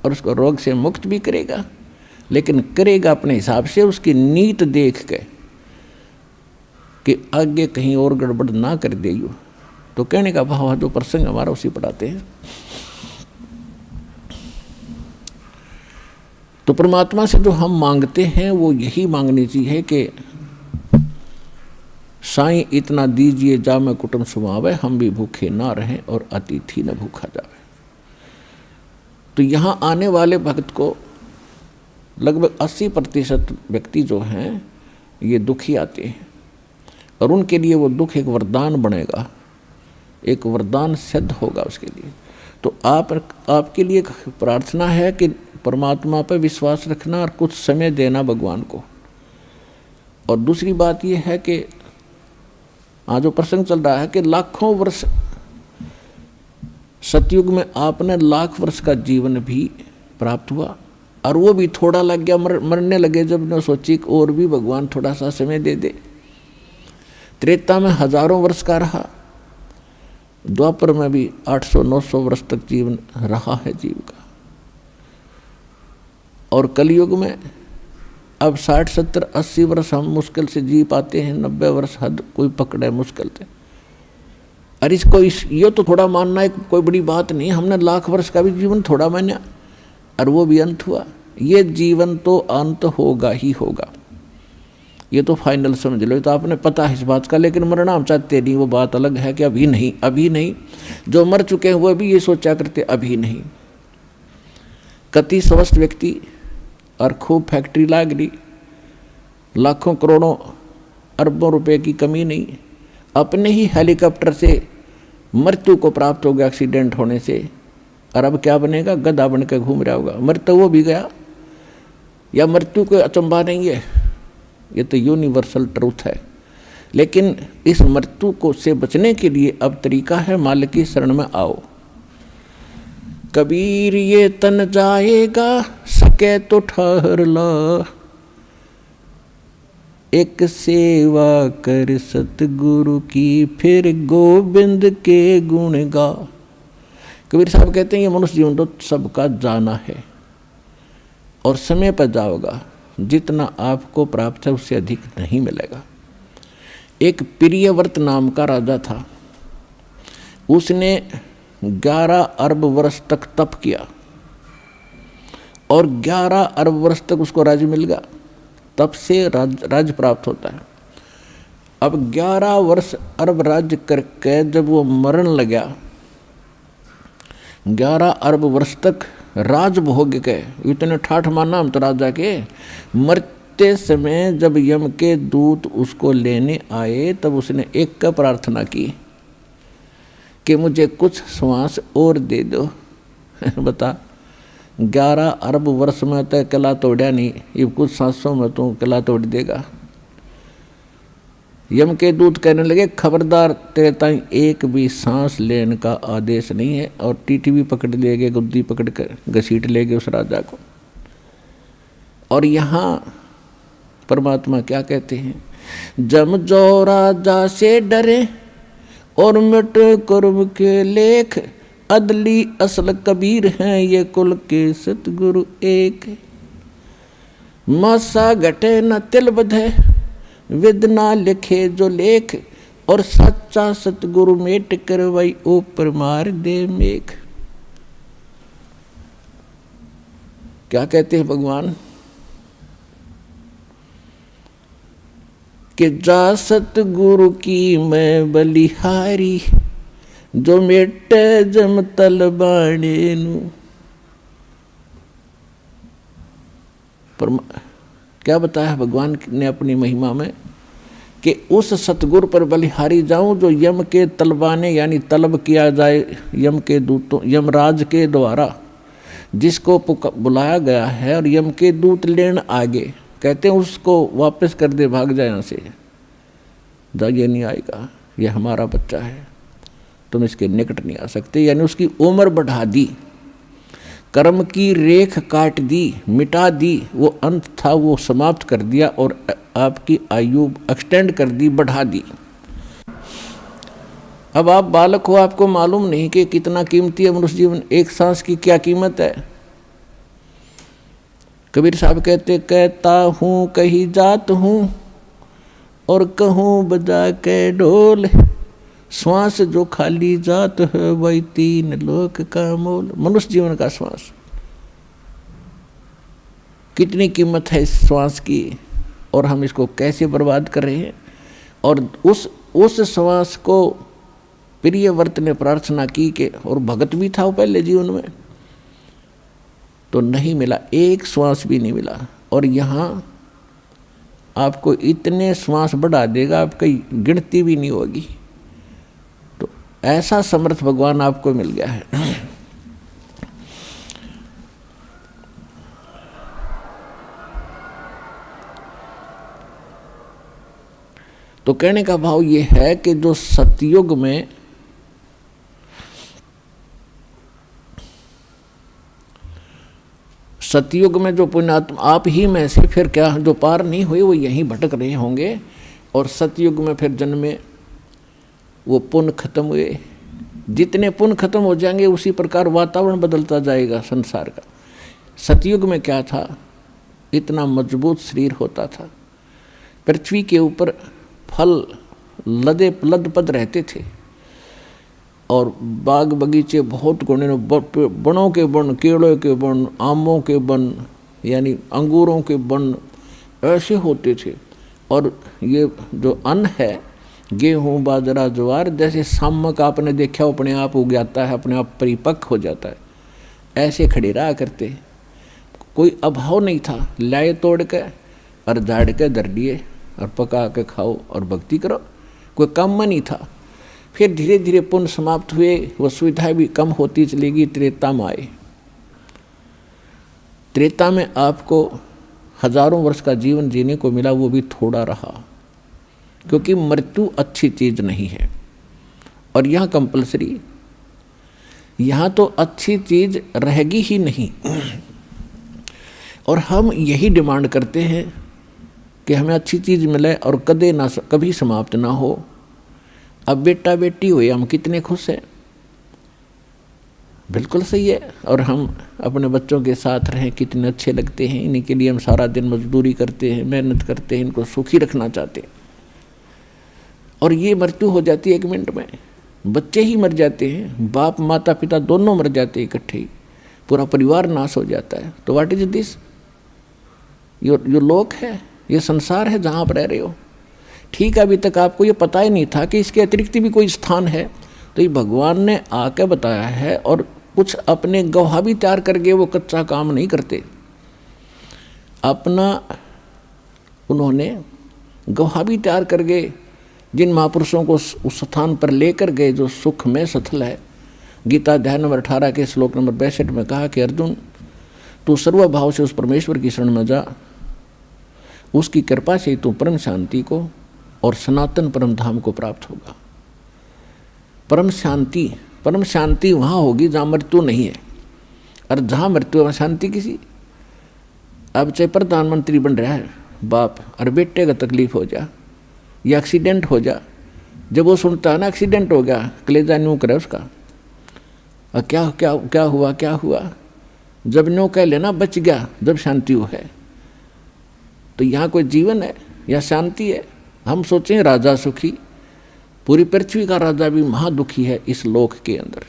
और उसको रोग से मुक्त भी करेगा, लेकिन करेगा अपने हिसाब से, उसकी नीत देख के कि आगे कहीं और गड़बड़ ना कर दे। तो कहने का भाव है जो प्रसंग हमारा उसी पढ़ाते हैं। तो परमात्मा से जो हम मांगते हैं वो यही मांगनी चाहिए कि साईं इतना दीजिए जा मैं कुटुंब सुमावे, हम भी भूखे ना रहें और अतिथि न भूखा जावे। तो यहाँ आने वाले भक्त को लगभग 80% व्यक्ति जो हैं ये दुखी आते हैं, और उनके लिए वो दुख एक वरदान बनेगा, एक वरदान सिद्ध होगा उसके लिए। तो आपके लिए प्रार्थना है कि परमात्मा पर विश्वास रखना और कुछ समय देना भगवान को। और दूसरी बात ये है कि आज जो प्रसंग चल रहा है कि लाखों वर्ष सतयुग में आपने लाख वर्ष का जीवन भी प्राप्त हुआ, और वो भी थोड़ा लग गया, मरने लगे जब ने सोची कि और भी भगवान थोड़ा सा समय दे दे। त्रेता में हजारों वर्ष का रहा, द्वापर में भी 800-900 वर्ष तक जीवन रहा है जीव का, और कलयुग में अब 60-70-80 वर्ष हम मुश्किल से जी पाते हैं, 90 वर्ष हद कोई पकड़े मुश्किल से। अरे ये तो थोड़ा मानना है कोई बड़ी बात नहीं, हमने लाख वर्ष का भी जीवन थोड़ा माना और वो भी अंत हुआ। ये जीवन तो अंत होगा ही होगा, ये तो फाइनल समझ लो, तो आपने पता है इस बात का, लेकिन मरना हम चाहते नहीं। वो बात अलग है कि अभी नहीं, अभी नहीं। जो मर चुके हैं वो भी ये सोचा करते अभी नहीं। कति स्वस्थ व्यक्ति और खूब फैक्ट्री लाग रही, लाखों करोड़ों अरबों रुपए की कमी नहीं, अपने ही हेलीकॉप्टर से मृत्यु को प्राप्त हो गया एक्सीडेंट होने से, और अब क्या बनेगा, गधा बन के घूम रहा होगा। मृत्यु वो भी गया, या मृत्यु कोई अचंभा नहीं है, ये तो यूनिवर्सल ट्रूथ है। लेकिन इस मृत्यु को से बचने के लिए अब तरीका है, मालिक की शरण में आओ। कबीर ये तन जाएगा, सके तो ठहर ला, एक सेवा कर सतगुरु की, फिर गोविंद के गुण गा। कबीर साहब कहते हैं ये मनुष्य जीवन तो सबका जाना है, और समय पर जाओगा, जितना आपको प्राप्त है उससे अधिक नहीं मिलेगा। एक प्रियव्रत नाम का राजा था, उसने 11 अरब वर्ष तक तप किया, और 11 अरब वर्ष तक उसको राज्य मिल गया। तप से राज्य प्राप्त होता है। अब 11 वर्ष अरब राज्य करके जब वो मरण लगा, 11 अरब वर्ष तक राज भोग के, इतने ठाठ माना हम तो राजा के। मरते समय जब यम के दूत उसको लेने आए, तब उसने एक का प्रार्थना की कि मुझे कुछ श्वास और दे दो। बता, 11 अरब वर्ष में तो किला तोड़ा नहीं, ये कुछ सांसों में तो किला तोड़ देगा। यम के दूत कहने लगे, खबरदार, तेरे ताई एक भी सांस लेने का आदेश नहीं है, और टीटी भी पकड़ लेगे, गुद्दी पकड़ कर घसीट लेगे उस राजा को। और यहाँ परमात्मा क्या कहते हैं, जम जो राजा से डरे और मिट कर्म के लेख, अदली असल कबीर हैं ये कुल के सतगुरु एक। मासा घटे न तिल बधे, विद ना लिखे जो लेख, और सच्चा सतगुरु मेट करवाई ऊपर मार दे मेघ। क्या कहते हैं भगवान कि जा सतगुरु की मैं बलिहारी, जो मेटे जम तल बाणे नू। क्या बताया भगवान ने अपनी महिमा में कि उस सतगुरु पर बलिहारी जाऊं जो यम के तलबाने यानी तलब किया जाए यम के दूतों, यमराज के द्वारा जिसको बुलाया गया है, और यम के दूत लेन आगे, कहते हैं उसको वापस कर दे, भाग जाए यहाँ से, ये नहीं आएगा, ये हमारा बच्चा है, तुम इसके निकट नहीं आ सकते। यानी उसकी उम्र बढ़ा दी, कर्म की रेख काट दी, मिटा दी, वो अंत था वो समाप्त कर दिया, और आपकी आयु एक्सटेंड कर दी, बढ़ा दी। अब आप बालक हो, आपको मालूम नहीं कि कितना कीमती है मनुष्य जीवन, एक सांस की क्या कीमत है। कबीर साहब कहते, कहता हूँ कही जात हूँ और कहूँ बजा के ढोल, श्वास जो खाली जात है वही तीन लोक का मोल। मनुष्य जीवन का श्वास, कितनी कीमत है इस श्वास की, और हम इसको कैसे बर्बाद कर रहे हैं। और उस श्वास को प्रियव्रत ने प्रार्थना की कि, और भगत भी था वो पहले जीवन में, तो नहीं मिला, एक श्वास भी नहीं मिला। और यहाँ आपको इतने श्वास बढ़ा देगा, आपकी गिनती भी नहीं होगी। तो ऐसा समर्थ भगवान आपको मिल गया है। तो कहने का भाव ये है कि जो सतयुग में जो पुण्यात्मा आप ही में से फिर क्या जो पार नहीं हुए वो यहीं भटक रहे होंगे, और सतयुग में फिर जन्मे वो पुण्य खत्म हुए। जितने पुण्य खत्म हो जाएंगे उसी प्रकार वातावरण बदलता जाएगा संसार का। सतयुग में क्या था, इतना मजबूत शरीर होता था, पृथ्वी के ऊपर फल लदपद रहते थे, और बाग बगीचे बहुत गुणे, बनों के बन, केलों के बन, आमों के बन, यानी अंगूरों के बन ऐसे होते थे। और ये जो अन्न है, गेहूँ बाजरा ज्वार, जैसे सामक आपने देखा अपने आप उग जाता है, अपने आप परिपक्व हो जाता है, ऐसे खड़े रहा करते। कोई अभाव नहीं था, लाए तोड़ के और झाड़ के धर दिए और पका के खाओ और भक्ति करो, कोई काम नहीं था। फिर धीरे धीरे पुण्य समाप्त हुए, वो सुविधाएं भी कम होती चलेगी। त्रेता में आए, त्रेता में आपको हजारों वर्ष का जीवन जीने को मिला, वो भी थोड़ा रहा, क्योंकि मृत्यु अच्छी चीज नहीं है। और यहाँ कंपलसरी, यहाँ तो अच्छी चीज रहेगी ही नहीं। और हम यही डिमांड करते हैं कि हमें अच्छी चीज मिले और कभी समाप्त ना हो। अब बेटा बेटी हुए, हम कितने खुश हैं, बिल्कुल सही है। और हम अपने बच्चों के साथ रहें, कितने अच्छे लगते हैं। इन्हीं के लिए हम सारा दिन मजदूरी करते हैं, मेहनत करते हैं, इनको सुखी रखना चाहते हैं। और ये मृत्यु हो जाती है 1 मिनट में, बच्चे ही मर जाते हैं, बाप माता पिता दोनों मर जाते हैं इकट्ठे ही, पूरा परिवार नाश हो जाता है। तो व्हाट इज दिस? यो लोक है, ये संसार है जहाँ आप रह रहे हो। ठीक है, अभी तक आपको ये पता ही नहीं था कि इसके अतिरिक्त भी कोई स्थान है, तो ये भगवान ने आके बताया है। और कुछ अपने गवाह भी तैयार करके वो कच्चा काम नहीं करते, अपना उन्होंने गवाह भी तैयार करके जिन महापुरुषों को उस स्थान पर लेकर गए जो सुख में सथल है। गीता अध्याय नंबर 18 के श्लोक नंबर 62 में कहा कि अर्जुन, तू सर्वभाव से उस परमेश्वर की शरण में जा, उसकी कृपा से तू परम शांति को और सनातन परम धाम को प्राप्त होगा। परम शांति वहाँ होगी जहाँ मृत्यु नहीं है, और जहाँ मृत्यु वहाँ शांति किसी। अब चाहे प्रधानमंत्री बन रहा है बाप, और बेटे का तकलीफ हो जा या एक्सीडेंट हो जा, जब वो सुनता है ना एक्सीडेंट हो गया, कलेजा न्यू करे उसका, और क्या हुआ, जब न्यू कह लेना बच गया, जब शांति हो है। तो यहाँ कोई जीवन है या शांति है? हम सोचें राजा सुखी, पूरी पृथ्वी का राजा भी महादुखी है इस लोक के अंदर।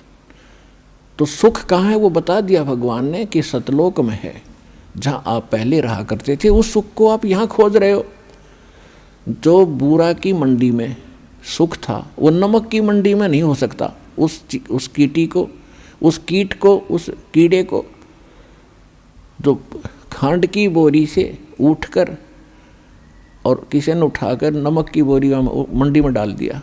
तो सुख कहाँ है वो बता दिया भगवान ने कि सतलोक में है, जहाँ आप पहले रहा करते थे। उस सुख को आप यहाँ खोज रहे हो। जो बूरा की मंडी में सुख था वो नमक की मंडी में नहीं हो सकता। उस कीट को, उस कीड़े को जो खांड की बोरी से उठकर और किसी ने उठाकर नमक की बोरी मंडी में डाल दिया,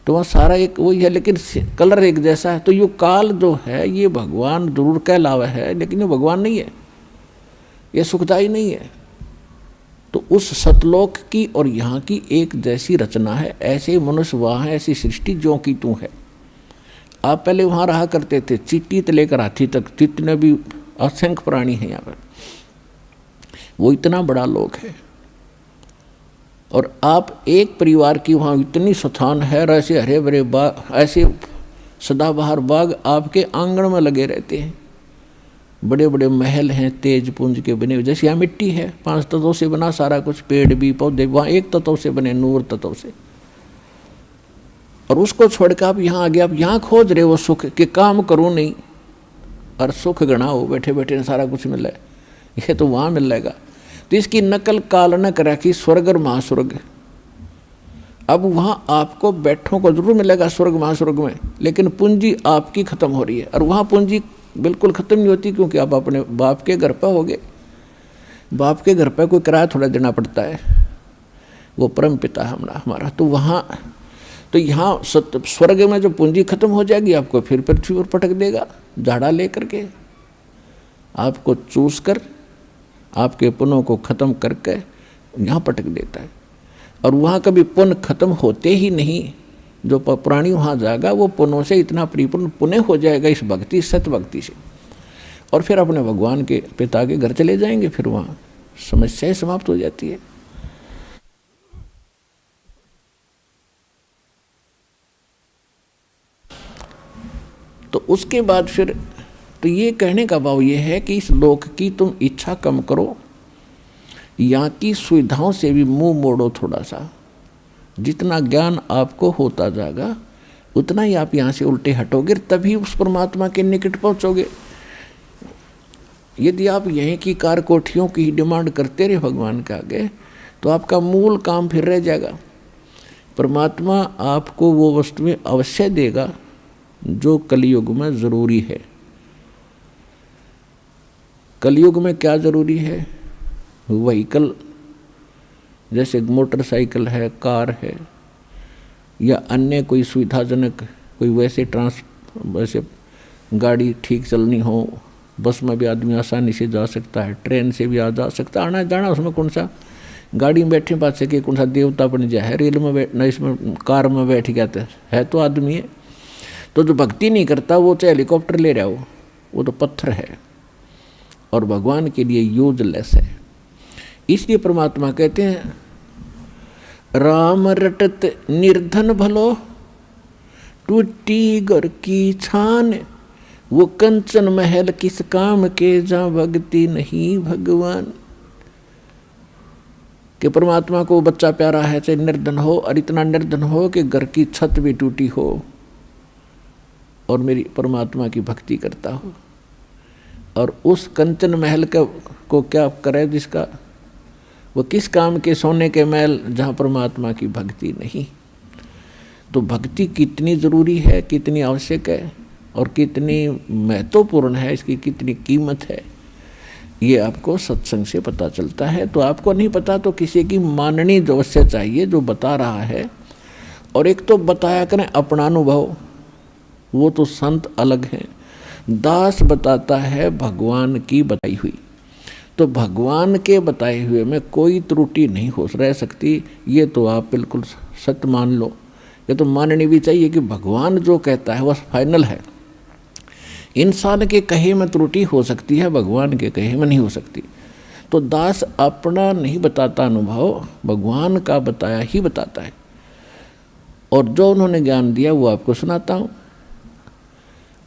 तो वहाँ सारा एक वही है, लेकिन कलर एक जैसा है। तो ये काल जो है ये भगवान जरूर कहलावा है, लेकिन ये भगवान नहीं है, ये सुखदाई नहीं है। तो उस सतलोक की और यहाँ की एक जैसी रचना है। ऐसे मनुष्य वहाँ है, ऐसी सृष्टि जो की तू है। आप पहले वहाँ रहा करते थे, चींटी से लेकर हाथी तक जितने भी असंख्य प्राणी हैं यहाँ पर, वो इतना बड़ा लोक है। और आप एक परिवार की वहाँ इतनी स्थान है, ऐसे हरे भरे बाग, ऐसे सदाबहार बाग आपके आंगन में लगे रहते हैं। बड़े बड़े महल हैं तेज पुंज के बने हुए, जैसे यहाँ मिट्टी है 5 तत्वों से बना सारा कुछ, पेड़ भी पौधे, वहाँ 1 तत्व से बने, नूर तत्व से। और उसको छोड़कर आप यहाँ आ गए, आप यहाँ खोज रहे हो सुख कि काम करूँ नहीं और सुख गणा हो, बैठे बैठे सारा कुछ मिला है, ये तो वहाँ मिल जाएगा। तो इसकी नकल काल न करा कि स्वर्ग और महास्वर्ग। अब वहाँ आपको बैठों को जरूर मिलेगा स्वर्ग महास्वर्ग में, लेकिन पूंजी आपकी खत्म हो रही है। और वहाँ पूंजी बिल्कुल खत्म नहीं होती, क्योंकि आप अपने बाप के घर पर हो गए। बाप के घर पर कोई किराया थोड़ा देना पड़ता है, वो परम पिता है हमारा। तो वहाँ तो यहाँ स्वर्ग में जो पूंजी खत्म हो जाएगी, आपको फिर पृथ्वी पर पटक देगा, झाड़ा ले करके आपको चूस कर आपके पुण्यों को खत्म करके यहाँ पटक देता है। और वहाँ कभी पुण्य खत्म होते ही नहीं। जो प्राणी वहाँ जाएगा वो पुण्यों से इतना परिपूर्ण पुण्य हो जाएगा इस भक्ति, सत भक्ति से, और फिर अपने भगवान के पिता के घर चले जाएंगे। फिर वहाँ समस्याएं समाप्त हो जाती है। तो उसके बाद फिर तो ये कहने का भाव ये है कि इस लोक की तुम इच्छा कम करो, यहाँ की सुविधाओं से भी मुंह मोड़ो थोड़ा सा। जितना ज्ञान आपको होता जाएगा उतना ही आप यहाँ से उल्टे हटोगे, तभी उस परमात्मा के निकट पहुँचोगे। यदि आप यहीं की कार कोठियों की डिमांड करते रहे भगवान के आगे, तो आपका मूल काम फिर रह जाएगा। परमात्मा आपको वो वस्तुएं अवश्य देगा जो कलयुग में ज़रूरी है। कलयुग में क्या ज़रूरी है? व्हीकल, जैसे मोटरसाइकिल है, कार है, या अन्य कोई सुविधाजनक कोई वैसे गाड़ी ठीक चलनी हो। बस में भी आदमी आसानी से जा सकता है, ट्रेन से भी जा सकता है, आना जाना उसमें कौन सा गाड़ी में बैठे बात से कि कौन सा देवता बन जाए, रेल में बैठना, इसमें कार में बैठ गया है तो आदमी है। तो जो भक्ति नहीं करता वो चाहे हेलीकॉप्टर ले रहा हो, वो तो पत्थर है और भगवान के लिए यूजलेस है। इसलिए परमात्मा कहते हैं राम रटत निर्धन भलो, टूटी घर की छान, वो कंचन महल किस काम के जहाँ भक्ति नहीं भगवान। कि परमात्मा को बच्चा प्यारा है, चाहे निर्धन हो, और इतना निर्धन हो कि घर की छत भी टूटी हो और मेरी परमात्मा की भक्ति करता हो। और उस कंचन महल को क्या करे जिसका, वो किस काम के सोने के महल जहाँ परमात्मा की भक्ति नहीं। तो भक्ति कितनी ज़रूरी है, कितनी आवश्यक है और कितनी महत्वपूर्ण है, इसकी कितनी कीमत है, ये आपको सत्संग से पता चलता है। तो आपको नहीं पता तो किसी की माननी अवश्य चाहिए जो बता रहा है। और एक तो बताया करें अपना अनुभव, वो तो संत अलग हैं। दास बताता है भगवान की बताई हुई, तो भगवान के बताए हुए में कोई त्रुटि नहीं हो रह सकती। ये तो आप बिल्कुल सत्य मान लो। ये तो माननी भी चाहिए कि भगवान जो कहता है वह फाइनल है। इंसान के कहे में त्रुटि हो सकती है, भगवान के कहे में नहीं हो सकती। तो दास अपना नहीं बताता अनुभव, भगवान का बताया ही बताता है। और जो उन्होंने ज्ञान दिया वो आपको सुनाता हूँ।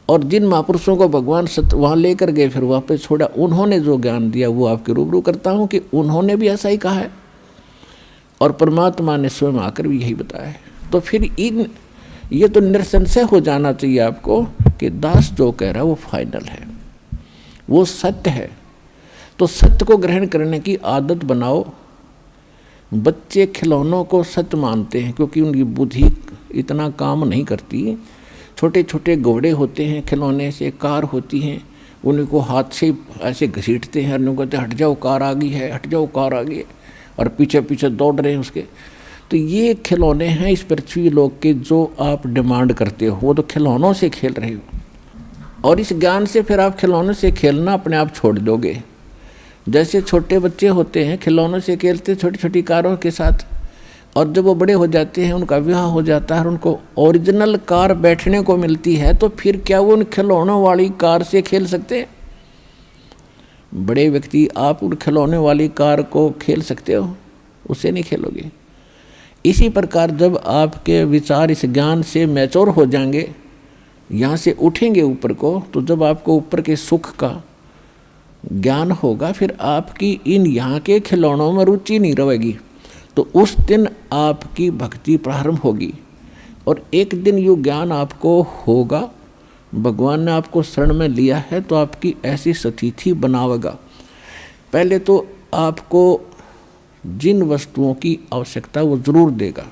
और जिन महापुरुषों को भगवान सत्य वहाँ लेकर गए फिर वापस छोड़ा, उन्होंने जो ज्ञान दिया वो आपके रूबरू करता हूँ कि उन्होंने भी ऐसा ही कहा है और परमात्मा ने स्वयं आकर भी यही बताया है। तो फिर ये तो निसंशय हो जाना चाहिए आपको कि दास जो कह रहा है वो फाइनल है, वो सत्य है। तो सत्य को ग्रहण करने की आदत बनाओ। बच्चे खिलौनों को सत्य मानते हैं क्योंकि उनकी बुद्धि इतना काम नहीं करती। छोटे छोटे घोड़े होते हैं खिलौने से, कार होती हैं, उनको हाथ से ऐसे घसीटते हैं और उनको कहते हट जाओ कार आ गई है, हट जाओ कार आ गई है, और पीछे पीछे दौड़ रहे हैं उसके। तो ये खिलौने हैं इस पृथ्वी लोक के जो आप डिमांड करते हो, वो तो खिलौनों से खेल रहे हो। और इस ज्ञान से फिर आप खिलौनों से खेलना अपने आप छोड़ दोगे। जैसे छोटे बच्चे होते हैं खिलौनों से खेलते छोटी छोटी कारों के साथ, और जब वो बड़े हो जाते हैं उनका विवाह हो जाता है और उनको ओरिजिनल कार बैठने को मिलती है, तो फिर क्या वो उन खिलौनों वाली कार से खेल सकते हैं? बड़े व्यक्ति आप उन खिलौने वाली कार को खेल सकते हो, उससे नहीं खेलोगे। इसी प्रकार जब आपके विचार इस ज्ञान से मैच्योर हो जाएंगे, यहाँ से उठेंगे ऊपर को, तो जब आपको ऊपर के सुख का ज्ञान होगा, फिर आपकी इन यहाँ के खिलौनों में रुचि नहीं रहेगी, तो उस दिन आपकी भक्ति प्रारंभ होगी। और एक दिन यो ज्ञान आपको होगा, भगवान ने आपको शरण में लिया है तो आपकी ऐसी स्थिति बनावेगा। पहले तो आपको जिन वस्तुओं की आवश्यकता वो ज़रूर देगा।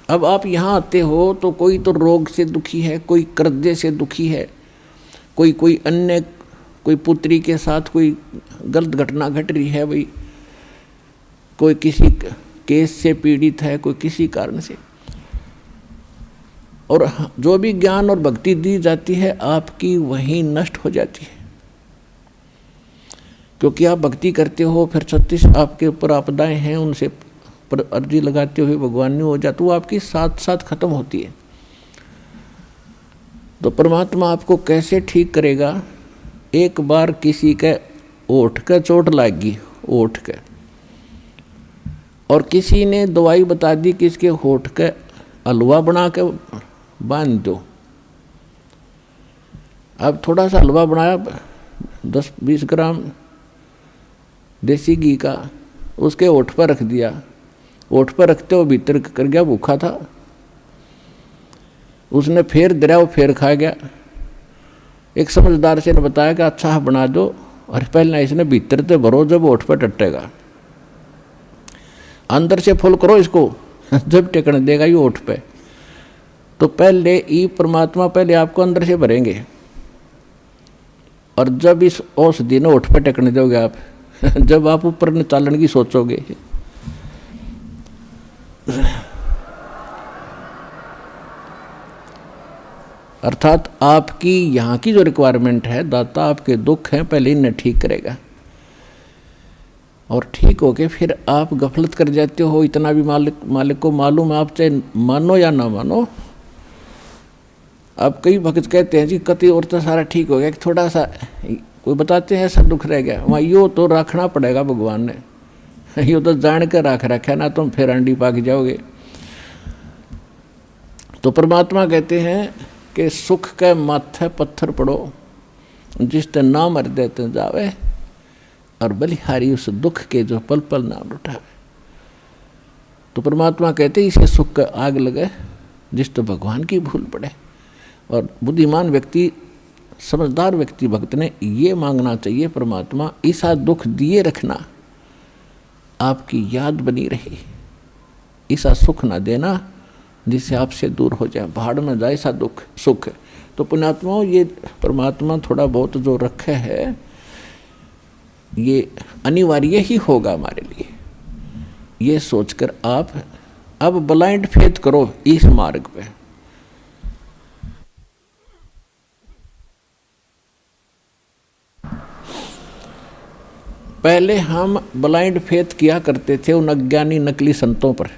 अब आप यहाँ आते हो तो कोई तो रोग से दुखी है, कोई कर्जे से दुखी है, कोई अन्य कोई पुत्री के साथ कोई गलत घटना घट रही है भाई, कोई किसी केस से पीड़ित है, कोई किसी कारण से। और जो भी ज्ञान और भक्ति दी जाती है आपकी वहीं नष्ट हो जाती है, क्योंकि आप भक्ति करते हो, फिर 36 आपके ऊपर आपदाएं हैं, उनसे पर अर्जी लगाते हुए भगवान ने हो जाता, वो आपकी साथ साथ खत्म होती है। तो परमात्मा आपको कैसे ठीक करेगा? एक बार किसी के ओठ का चोट लगी, ओठ के, और किसी ने दवाई बता दी कि इसके होठ के हलवा बना के बांध दो। अब थोड़ा सा हलवा बनाया 10-20 ग्राम देसी घी का, उसके ओठ पर रख दिया, ओठ पर रखते हो भीतर कर गया, भूखा था, उसने फिर दरिया वो फिर खा गया। एक समझदार से ने बताया कि अच्छा बना दो, और पहले इसने भीतर से भरो, जब ओठ पर टटेगा अंदर से फुल करो इसको, जब टेकने देगा ये ओठ पे। तो पहले ये परमात्मा पहले आपको अंदर से भरेंगे, और जब इस औषधि ने ओठ पे टेकने दोगे आप, जब आप ऊपर निचालन की सोचोगे, अर्थात आपकी यहाँ की जो रिक्वायरमेंट है, दाता आपके दुख हैं पहले इन्हें ठीक करेगा, और ठीक होके फिर आप गफलत कर जाते हो। इतना भी मालिक को मालूम है, आप चाहे मानो या ना मानो। अब कई भक्त कहते हैं जी कति और तो सारा ठीक हो गया, कि थोड़ा सा कोई बताते हैं सब दुख रह गया, वहाँ यो तो रखना पड़ेगा भगवान ने, यो तो जान कर रख रखा ना, तुम फिर अंडी पाक जाओगे। तो परमात्मा कहते हैं कि सुख के माथे पत्थर पड़ो, जिसते नाम मर देते जावे, और बलिहारी उस दुख के जो पल पल नाम उठावे। तो परमात्मा कहते हैं इसे सुख का आग लगे जिस तो भगवान की भूल पड़े। और बुद्धिमान व्यक्ति, समझदार व्यक्ति, भक्त ने ये मांगना चाहिए, परमात्मा ऐसा दुख दिए रखना आपकी याद बनी रहे, ऐसा सुख ना देना जिससे आपसे दूर हो जाए, भाड़ में जाए ऐसा दुख सुख। तो पुण्यात्माओं, ये परमात्मा थोड़ा बहुत जो रखे है ये अनिवार्य ही होगा हमारे लिए, ये सोचकर आप अब ब्लाइंड फेथ करो इस मार्ग पे। पहले हम ब्लाइंड फेथ किया करते थे उन अज्ञानी नकली संतों पर,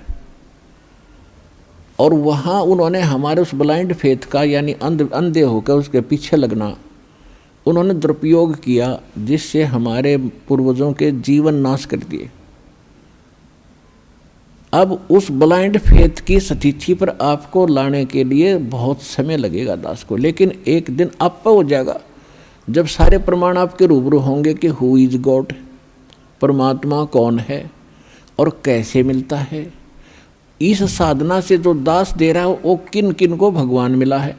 और वहाँ उन्होंने हमारे उस ब्लाइंड फेथ का, यानी अंधे होकर उसके पीछे लगना, उन्होंने दुरुपयोग किया, जिससे हमारे पूर्वजों के जीवन नाश कर दिए। अब उस ब्लाइंड फेथ की स्थिति पर आपको लाने के लिए बहुत समय लगेगा दास को, लेकिन एक दिन आप हो जाएगा, जब सारे प्रमाण आपके रूबरू होंगे कि हु इज गॉड, परमात्मा कौन है और कैसे मिलता है। इस साधना से जो दास दे रहा है वो किन किन को भगवान मिला है,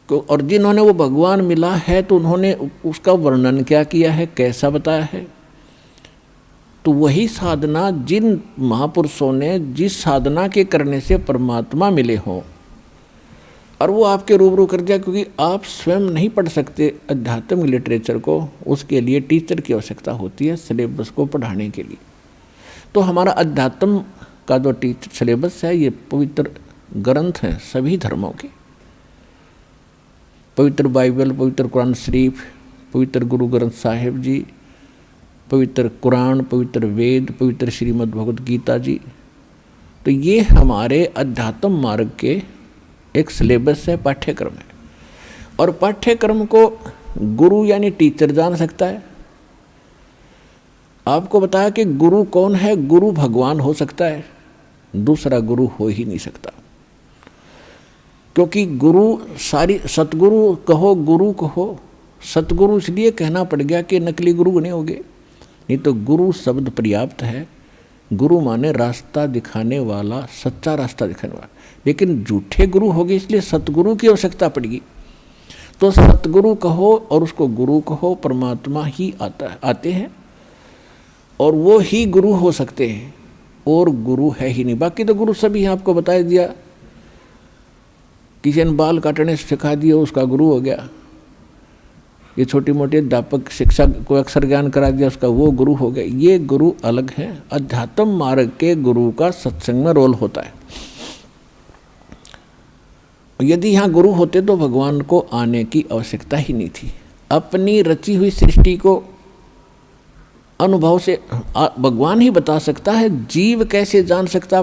और जिन्होंने वो भगवान मिला है तो उन्होंने उसका वर्णन क्या किया है, कैसा बताया है। तो वही साधना जिन महापुरुषों ने, जिस साधना के करने से परमात्मा मिले हों, और वो आपके रूबरू कर दिया, क्योंकि आप स्वयं नहीं पढ़ सकते आध्यात्मिक लिटरेचर को, उसके लिए टीचर की आवश्यकता होती है सिलेबस को पढ़ाने के लिए। तो हमारा अध्यात्म का जो टीचर सिलेबस है, ये पवित्र ग्रंथ हैं सभी धर्मों के, पवित्र बाइबल, पवित्र कुरान शरीफ, पवित्र गुरु ग्रंथ साहिब जी, पवित्र कुरान, पवित्र वेद, पवित्र श्रीमद् भगवद गीता जी। तो ये हमारे अध्यात्म मार्ग के एक सिलेबस है, पाठ्यक्रम है। और पाठ्यक्रम को गुरु यानी टीचर जान सकता है। आपको बताया कि गुरु कौन है, गुरु भगवान हो सकता है, दूसरा गुरु हो ही नहीं सकता। क्योंकि गुरु सारी, सतगुरु कहो, गुरु कहो, सतगुरु इसलिए कहना पड़ गया कि नकली गुरु नहीं होगे, नहीं तो गुरु शब्द पर्याप्त है। गुरु माने रास्ता दिखाने वाला, सच्चा रास्ता दिखाने वाला। लेकिन झूठे गुरु हो गए, इसलिए सतगुरु की आवश्यकता पड़ेगी। तो सतगुरु कहो और उसको गुरु कहो, परमात्मा ही आते हैं और वो ही गुरु हो सकते हैं, और गुरु है ही नहीं। बाकी तो गुरु सभी आपको बता दिया, किसी ने बाल काटने सिखा दिया उसका गुरु हो गया, ये छोटी मोटी अध्यापक शिक्षा को अक्षर ज्ञान करा दिया उसका वो गुरु हो गया। ये गुरु अलग है। अध्यात्म मार्ग के गुरु का सत्संग में रोल होता है। यदि यहाँ गुरु होते तो भगवान को आने की आवश्यकता ही नहीं थी। अपनी रची हुई सृष्टि को अनुभव से भगवान ही बता सकता है, जीव कैसे जान सकता